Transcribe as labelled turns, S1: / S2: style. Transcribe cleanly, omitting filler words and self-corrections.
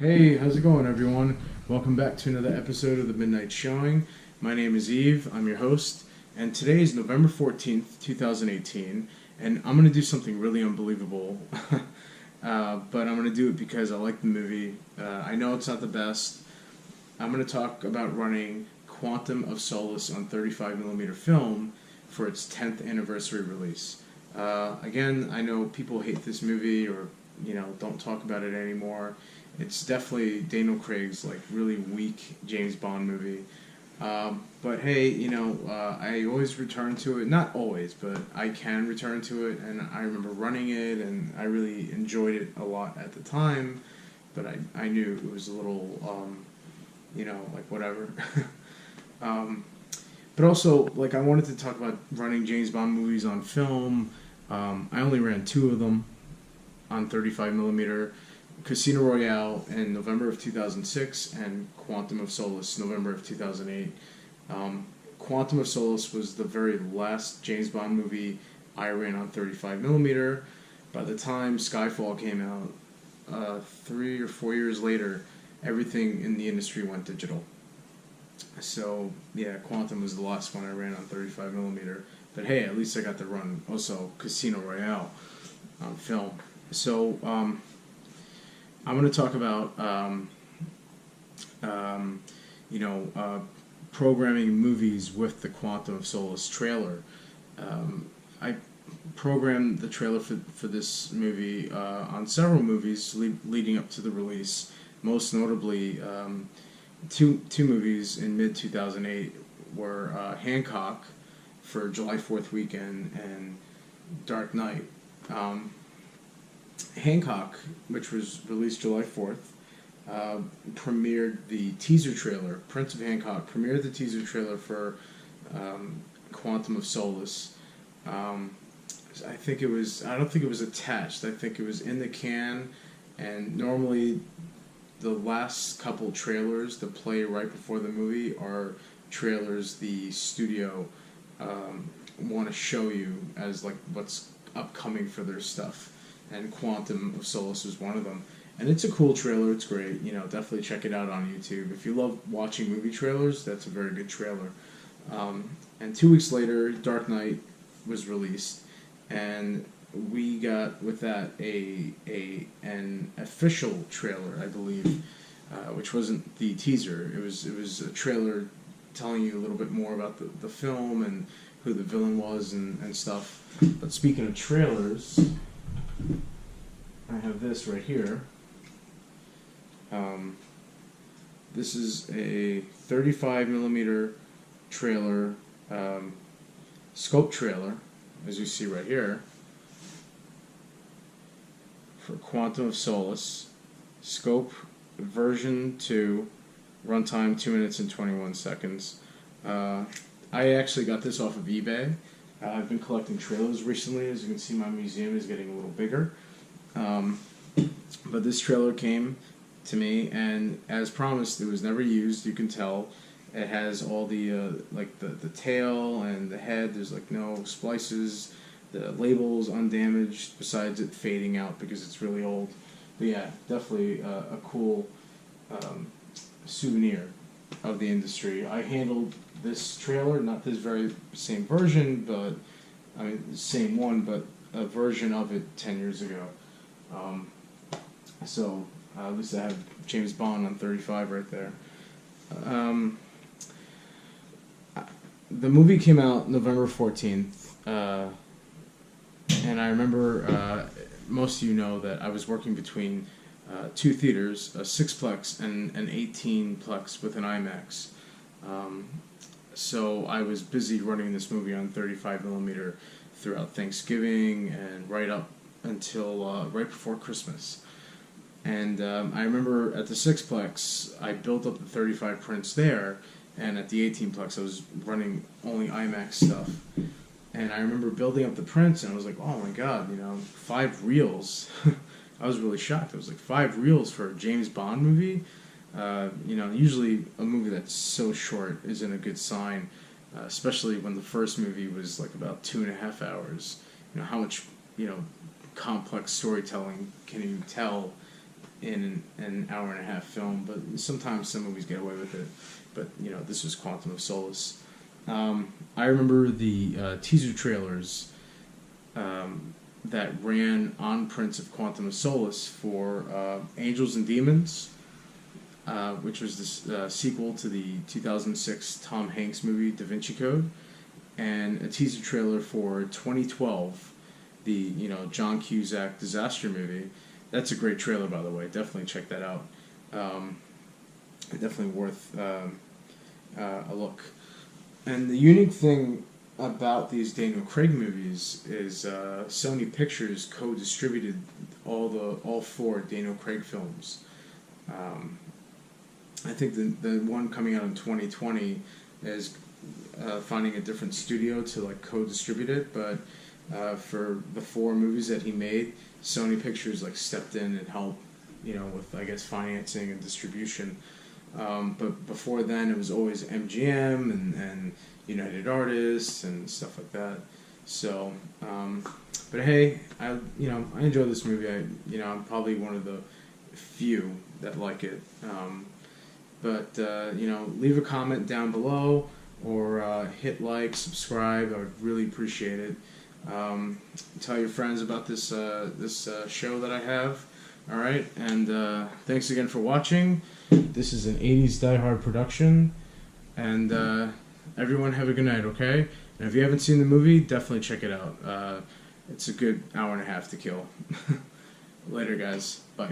S1: Hey, how's it going, everyone? Welcome back to another episode of the Midnight Showing. My name is Eve, I'm your host, and today is November 14th, 2018, and I'm going to do something really unbelievable, but I'm going to do it because I like the movie. I know it's not the best. I'm going to talk about running Quantum of Solace on 35mm film for its 10th anniversary release. Again, I know people hate this movie or, don't talk about it anymore. It's definitely Daniel Craig's really weak James Bond movie. But hey, I always return to it. Not always, but I can return to it. And I remember running it, and I really enjoyed it a lot at the time. But I knew it was a little, whatever. But also, I wanted to talk about running James Bond movies on film. I only ran two of them on 35mm. Casino Royale in November of 2006 and Quantum of Solace November of 2008. Quantum of Solace was the very last James Bond movie I ran on 35mm. By the time Skyfall came out, 3 or 4 years later, everything in the industry went digital. So yeah, Quantum was the last one I ran on 35mm. But hey, at least I got to run also Casino Royale on film. So I'm going to talk about, programming movies with the Quantum of Solace trailer. I programmed the trailer for this movie on several movies leading up to the release. Most notably, two movies in mid-2008 were Hancock for July 4th weekend and Dark Knight. Hancock, which was released July 4th, premiered the teaser trailer. Prince of Hancock premiered the teaser trailer for Quantum of Solace. I don't think it was attached. I think it was in the can, and normally the last couple trailers that play right before the movie are trailers the studio want to show you as what's upcoming for their stuff. And Quantum of Solace was one of them. And it's a cool trailer, it's great, definitely check it out on YouTube. If you love watching movie trailers, that's a very good trailer. And 2 weeks later, Dark Knight was released, and we got with that an official trailer, I believe, which wasn't the teaser. It was a trailer telling you a little bit more about the film and who the villain was and stuff. But speaking of trailers, I have this right here. This is a 35mm trailer, scope trailer, as you see right here, for Quantum of Solace. Scope version 2, runtime 2 minutes and 21 seconds. I actually got this off of eBay. I've been collecting trailers recently. As you can see, my museum is getting a little bigger. But this trailer came to me, and as promised, it was never used. You can tell it has all the the tail and the head. There's no splices. The label's undamaged, besides it fading out because it's really old. But yeah, definitely a cool souvenir of the industry. I handled this trailer, not this very same version, but same one, but a version of it 10 years ago. So at least I have James Bond on 35 right there. The movie came out November 14th, and I remember most of you know that I was working between two theaters, a 6-plex and an 18-plex with an IMAX. So I was busy running this movie on 35mm throughout Thanksgiving and right up until right before Christmas. And I remember at the 6-plex, I built up the 35 prints there, and at the 18-plex, I was running only IMAX stuff. And I remember building up the prints, and I was like, oh my god, 5 reels. I was really shocked. I was like, 5 reels for a James Bond movie? Usually a movie that's so short isn't a good sign, especially when the first movie was about 2.5 hours. How much, complex storytelling can you tell in an hour and a half film, but sometimes some movies get away with it. But this was Quantum of Solace. I remember the teaser trailers that ran on prints of Quantum of Solace for Angels and Demons, which was this sequel to the 2006 Tom Hanks movie Da Vinci Code, and a teaser trailer for 2012, the John Cusack disaster movie. That's a great trailer, by the way. Definitely check that out. Definitely worth a look. And the unique thing about these Daniel Craig movies is Sony Pictures co-distributed all four Daniel Craig films. I think the one coming out in 2020 is finding a different studio to like co-distribute it, but for the four movies that he made, Sony Pictures like stepped in and helped, with I guess financing and distribution. But before then, it was always MGM and United Artists and stuff like that. So, but hey, I enjoy this movie. I'm probably one of the few that like it. But leave a comment down below or hit like, subscribe. I would really appreciate it. Tell your friends about this show that I have. All right, and thanks again for watching. This is an 80s Die Hard production, and everyone have a good night, okay? And if you haven't seen the movie, definitely check it out. It's a good hour and a half to kill. Later, guys. Bye.